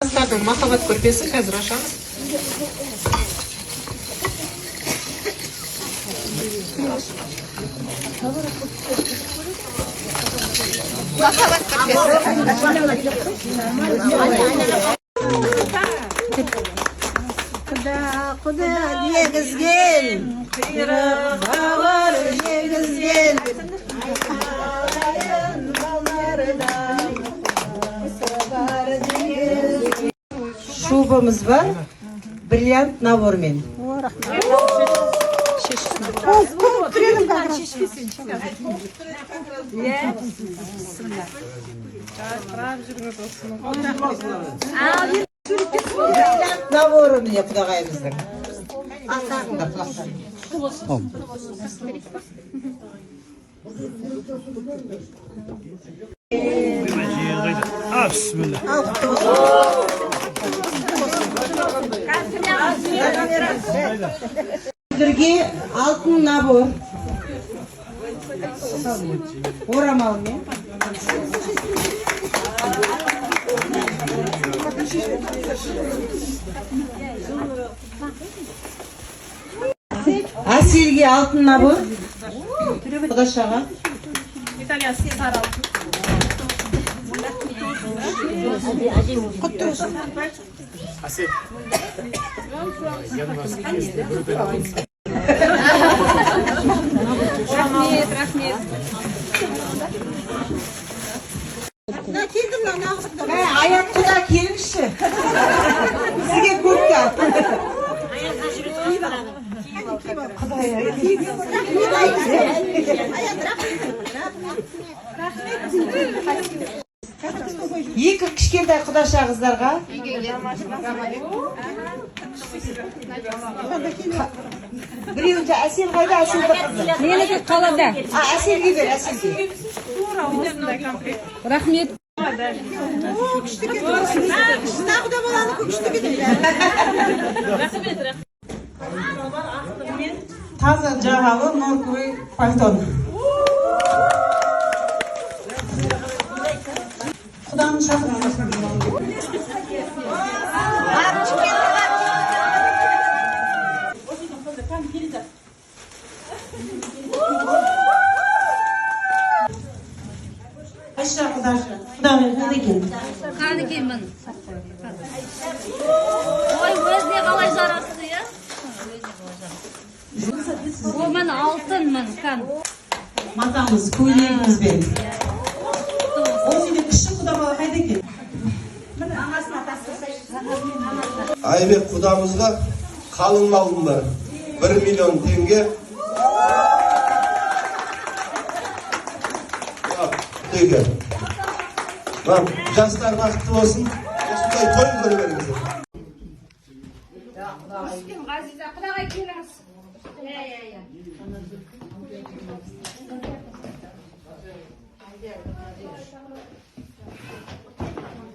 Жастардың махаббат көрпесі қазір ашамыз. Махаббат Құда егізген, қирап бауыр егізген. Шубамыз бар, бриллиант набормен. Наборы міне құдағайымыздың. Астарында құлақтар. Bismillah. Сіздерге алтын набор. Орамалмен. Әселге алтын набор. Құдашаға. итальянский сары алтын. Асет. Рахмет. Аяқ құда келіңізші. Сізге көпке. Екі кішкентай құдаша қыздарға. Біреуінде әсел қайда, әселді қызы. Менікі қалада. Әселге бер, әселге. Рахмет. Шынақыда баланы көкшті бедім. Таза жағалы норковый пальтон. Құданы шақырыңыз. Қайша құдашы? Құданы қаны екен? Қаны кемін. Ой, өзіне қалай жарасты, я? Ол мен алтынмын, қан. Матамыз, көйлегімізбен. Ол сені кіші құда бала қайда екен? Айбек құдамызға қалың малым бар. 1 миллион теңге. Жастар бақытты болсын. Осындай той көрмеңіздер. Ғазиза, құдағай келіңіз.